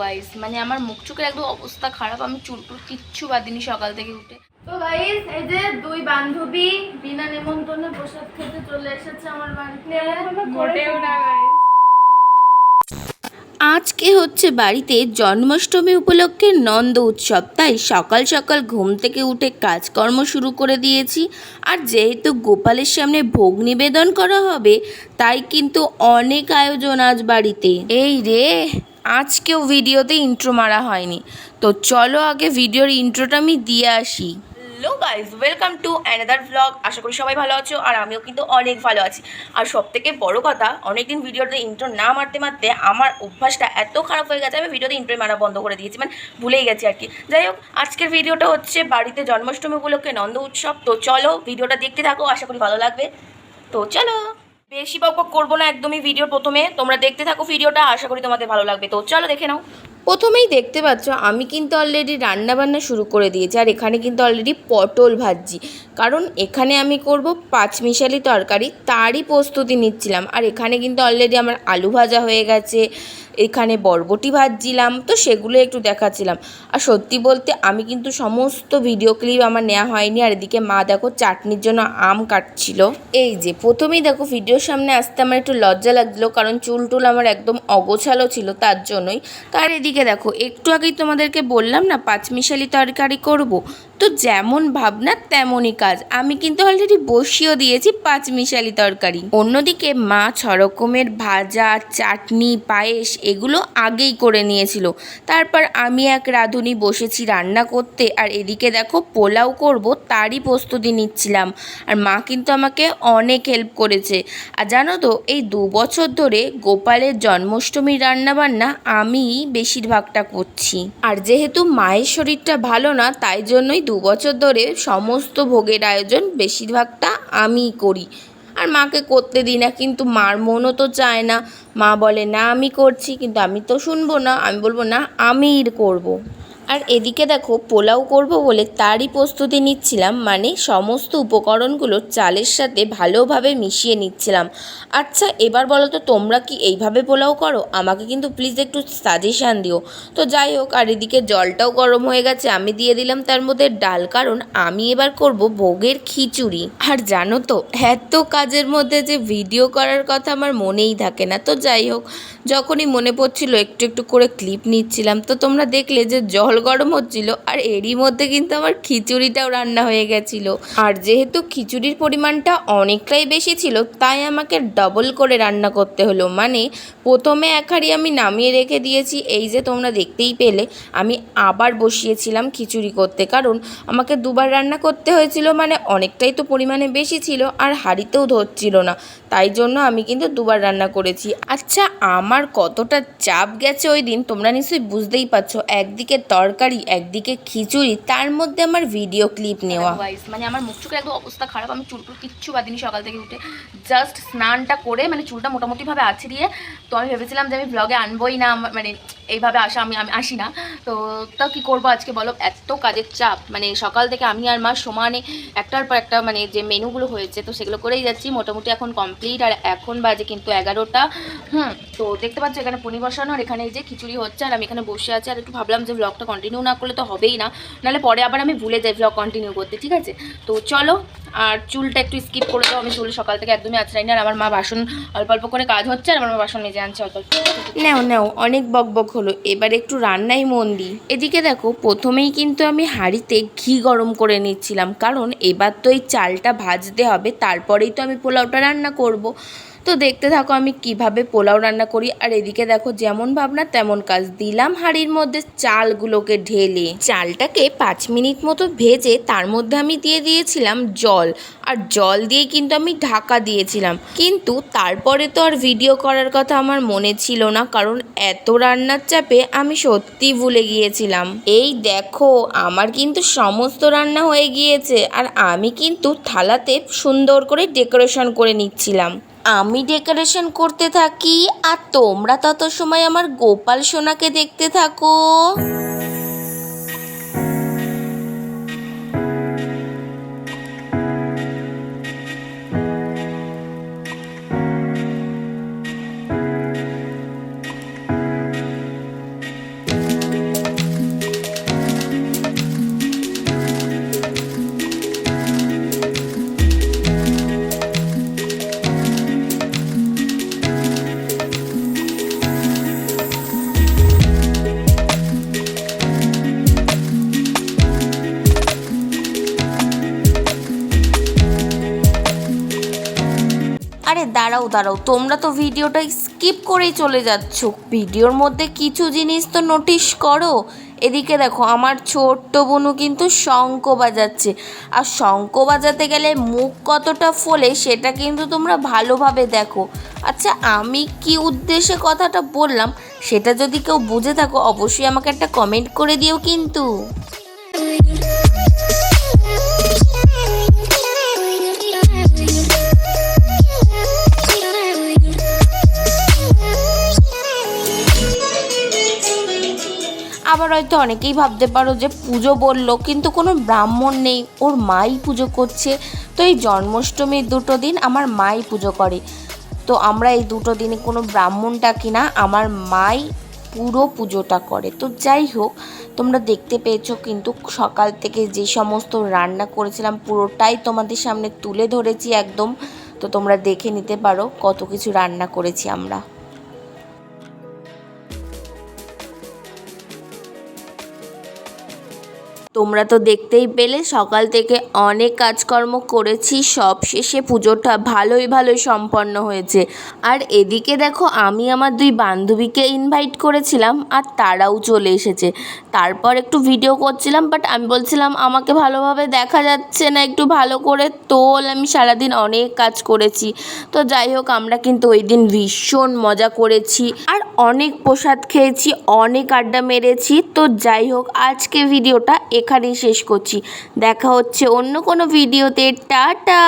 Guys, মানে আমার মুখ চোখের একদম অবস্থা খারাপ। আমি চুল টুল কিচ্ছু বাদিনি সকাল থেকে উঠে। তো গাইস, এই যে দুই বান্ধবী বিনা নেমন্তন্নে প্রসাদ খেতে চলে এসেছে আমার বাড়িতে। মোটেও না গাইস। আজকে হচ্ছে বাড়িতে জন্মাষ্টমী উপলক্ষে নন্দ উৎসব, তাই সকাল সকাল ঘুম থেকে উঠে কাজকর্ম শুরু করে দিয়েছি। আর যেহেতু গোপালের সামনে ভোগ নিবেদন করা হবে, তাই কিন্তু অনেক আয়োজন আজ বাড়িতে। এই রে, আজকেও ভিডিওতে ইন্ট্রো মারা হয়নি, তো চলো আগে ভিডিওর ইন্ট্রোটা আমি দিয়ে আসি। Hello guys, welcome to another vlog. আশা করি সবাই ভালো আছো, আর আমিও কিন্তু অনেক ভালো আছি। আর সবথেকে বড় কথা, অনেকদিন ভিডিওতে ইন্ট্রো না মারতে মারতে আমার অভ্যাসটা এত খারাপ হয়ে গেছে, আমি ভিডিওতে ইন্ট্রো মারা বন্ধ করে দিয়েছি, মানে ভুলেই গেছি আর কি। যাই হোক, আজকের ভিডিওটা হচ্ছে বাড়িতে জন্মাষ্টমী উপলক্ষে নন্দ উৎসব। তো চলো ভিডিওটা দেখতে থাকো, আশা করি ভালো লাগবে। তো চলো, বেশি বকবক করবো না একদমই ভিডিওর প্রথমে, তোমরা দেখতে থাকো ভিডিওটা, আশা করি তোমাদের ভালো লাগবে। তো চলো দেখে নাও। প্রথমেই দেখতে পাচ্ছ আমি কিন্তু অলরেডি রান্নাবান্না শুরু করে দিয়েছি। আর এখানে কিন্তু অলরেডি পটল ভাজছি, কারণ এখানে আমি করব পাঁচমিশালি তরকারি, তারই প্রস্তুতি নিচ্ছিলাম। আর এখানে কিন্তু অলরেডি আমার আলু ভাজা হয়ে গেছে, এখানে বরবটি ভাজছিলাম, তো সেগুলো একটু দেখাচ্ছিলাম। আর সত্যি বলতে আমি কিন্তু সমস্ত ভিডিও ক্লিপ আমার নেওয়া হয়নি। আর এদিকে মা দেখো চাটনির জন্য আম কাটছিল। এই যে প্রথমেই দেখো ভিডিওর সামনে আসতে আমার একটু লজ্জা লাগছিলো, কারণ চুল টুল আমার একদম অগোছালো ছিল, তার জন্যই। তার এদিকে দেখো, একটু আগেই তোমাদেরকে বললাম না পাঁচমিশালি তরকারি করব, তো যেমন ভাবনা তেমনই কাজ। আমি কিন্তু অলরেডি বসিয়েও দিয়েছি পাঁচমিশালি তরকারি। অন্যদিকে মা ছ রকমের ভাজা, চাটনি, পায়েস এগুলো আগেই করে নিয়েছিল। তারপর আমি এক রাঁধুনি বসেছি রান্না করতে। আর এদিকে দেখো পোলাও করব, তারই প্রস্তুতি নিচ্ছিলাম। আর মা কিন্তু আমাকে অনেক হেল্প করেছে। আর জানো তো, এই 2 বছর ধরে গোপালের জন্মাষ্টমীর রান্নাবান্না আমিই বেশিরভাগটা করছি। আর যেহেতু মায়ের শরীরটা ভালো না, তাই জন্যই 2 বছর ধরে সমস্ত ভোগের আয়োজন বেশিরভাগটা আমিই করি। আর মাকে করতে দিই না, কিন্তু মার মনও তো চায় না। মা বলে না আমি করছি, কিন্তু আমি তো শুনবো না, আমি বলবো না আমিই করব। আর এদিকে দেখো পোলাও করব বলে তারই প্রস্তুতি নিচ্ছিলাম, মানে সমস্ত উপকরণগুলো চালের সাথে ভালোভাবে মিশিয়ে নিচ্ছিলাম। আচ্ছা এবার বলো তো, তোমরা কি এইভাবে পোলাও করো? আমাকে কিন্তু প্লিজ একটু সাজেশান দিও। তো যাই হোক, আর এদিকে জলটাও গরম হয়ে গেছে, আমি দিয়ে দিলাম তার মধ্যে ডাল, কারণ আমি এবার করব ভোগের খিচুড়ি। আর জানো তো, এত কাজের মধ্যে যে ভিডিও করার কথা আমার মনেই থাকে না। তো যাই হোক, যখনই মনে পড়ছিল একটু একটু করে ক্লিপ নিচ্ছিলাম। তো তোমরা দেখলে যে জল গরম হচ্ছিল, আর এরই মধ্যে কিন্তু আমার খিচুড়িটাও রান্না হয়ে গেছিলো। আর যেহেতু খিচুড়ির পরিমাণটা অনেকটাই বেশি ছিল, তাই আমাকে ডবল করে রান্না করতে হলো। মানে প্রথমে এক হাঁড়ি আমি নামিয়ে রেখে দিয়েছি, এই যে তোমরা দেখতেই পেলে। আমি আবার বসিয়েছিলাম খিচুড়ি করতে, কারণ আমাকে দুবার রান্না করতে হয়েছিল, মানে অনেকটাই তো পরিমাণে বেশি ছিল, আর হাঁড়িতেও ধরছিল না, তাই জন্য আমি কিন্তু দুবার রান্না করেছি। আচ্ছা আমার কতটা চাপ গেছে ওই দিন তোমরা নিশ্চয়ই বুঝতেই পারছো। একদিকে তরকারি, একদিকে খিচুড়ি, তার মধ্যে আমার ভিডিও ক্লিপ নেওয়া। মানে আমার মুখ চোখের একদম অবস্থা খারাপ। আমি চুল টুল কিচ্ছু বাদিনি সকাল থেকে উঠে, জাস্ট স্নানটা করে, মানে চুলটা মোটামুটিভাবে আছড়িয়ে, তো আমি ভেবেছিলাম যে আমি ব্লগে আনবোই না, মানে এইভাবে আসা আমি আসি না। তো তা কী করবো আজকে বলো, এত কাজের চাপ। মানে সকাল থেকে আমি আর মা সমানে একটার পর একটা, মানে যে মেনুগুলো হয়েছে তো সেগুলো করেই যাচ্ছি। মোটামুটি এখন কমপ্লিট। আর এখন বাজে কিন্তু 11টা। তো দেখতে পাচ্ছ এখানে পনির বসানো, আর এখানে এই যে খিচুড়ি হচ্ছে, আর আমি এখানে বসে আছি। আর একটু ভাবলাম যে ব্লগটা কন্টিনিউ না করলে তো হবেই না, নাহলে পরে আবার আমি ভুলে যাই ব্লগ কন্টিনিউ করতে, ঠিক আছে? তো চলো, আর চুলটা একটু স্কিপ করে দাও, আমি চুল সকাল থেকে একদমই আঁচড়াইনি। আর আমার মা বাসন অল্প অল্প করে কাজ হচ্ছে, আর আমার মা বাসন মেজে আনছে অল্প অল্প। নাও নাও, অনেক বকবক হলো, এবার একটু রান্নায় মন দিই। এদিকে দেখো প্রথমেই কিন্তু আমি হাঁড়িতে ঘি গরম করে নিচ্ছিলাম, কারণ এবার তো এই চালটা ভাজতে হবে, তারপরেই তো আমি পোলাওটা রান্না করব। তো দেখতে থাকো আমি কিভাবে পোলাও রান্না করি। আর এদিকে দেখো যেমন ভাবনা তেমন কাজ, দিলাম হাঁড়ির মধ্যে চালগুলোকে ঢেলে। চালটাকে 5 মিনিট মতো ভেজে তার মধ্যে আমি দিয়ে দিয়েছিলাম জল। আর জল দিয়ে কিন্তু আমি ঢাকা দিয়েছিলাম, কিন্তু তারপরে তো আর ভিডিও করার কথা আমার মনে ছিল না, কারণ এত রান্নার চাপে আমি সত্যি ভুলে গিয়েছিলাম। এই দেখো আমার কিন্তু সমস্ত রান্না হয়ে গিয়েছে, আর আমি কিন্তু থালাতে সুন্দর করে ডেকোরেশন করে নিচ্ছিলাম। আমি ডেকোরেশন করতে থাকি, আর তোমরা তত সময় আমার গোপাল সোনাকে দেখতে থাকো। দাঁড়াও তোমরা তো ভিডিওটা স্কিপ করেই চলে যাচ্ছ, ভিডিওর মধ্যে কিছু জিনিস তো নোটিশ করো। এদিকে দেখো আমার ছোট্ট বোনু কিন্তু শঙ্খ বাজাচ্ছে, আর শঙ্খ বাজাতে গেলে মুখ কতটা ফোলে সেটা কিন্তু তোমরা ভালোভাবে দেখো। আচ্ছা, আমি কি উদ্দেশ্যে কথাটা বললাম সেটা যদি কেউ বুঝে থাকো অবশ্যই আমাকে একটা কমেন্ট করে দিও কিন্তু। আবার হয়তো অনেকেই ভাবতে পারো যে পুজো বললো কিন্তু কোনো ব্রাহ্মণ নেই, ওর মাই পুজো করছে। তো এই জন্মাষ্টমীর 2 দিন আমার মাই পুজো করে, তো আমরা এই 2 দিনে কোনো ব্রাহ্মণ ডাকি না, আমার মাই পুরো পুজোটা করে। তো যাই হোক, তোমরা দেখতে পেয়েছো কিন্তু সকাল থেকে যে সমস্ত রান্না করেছিলাম পুরোটাই তোমাদের সামনে তুলে ধরেছি একদম। তো তোমরা দেখে নিতে পারো কত কিছু রান্না করেছি আমরা। তোমরা তো দেখতেই পেলে সকাল থেকে অনেক কাজকর্ম করেছি, সব শেষে পুজোটা ভালোই সম্পন্ন হয়েছে। আর এদিকে দেখো আমি আমার 2 বান্ধবীকে ইনভাইট করেছিলাম আর তারাও চলে এসেছে। তারপর একটু ভিডিও করছিলাম, বাট আমি বলছিলাম আমাকে ভালোভাবে দেখা যাচ্ছে না, একটু ভালো করে তোল, আমি সারাদিন অনেক কাজ করেছি। তো যাই হোক, আমরা কিন্তু ওই দিন ভীষণ মজা করেছি আর অনেক প্রসাদ খেয়েছি, অনেক আড্ডা মেরেছি। তো যাই হোক, আজকে ভিডিওটা এখানেই শেষ করছি, দেখা হচ্ছে অন্য কোনো ভিডিওতে। টাটা।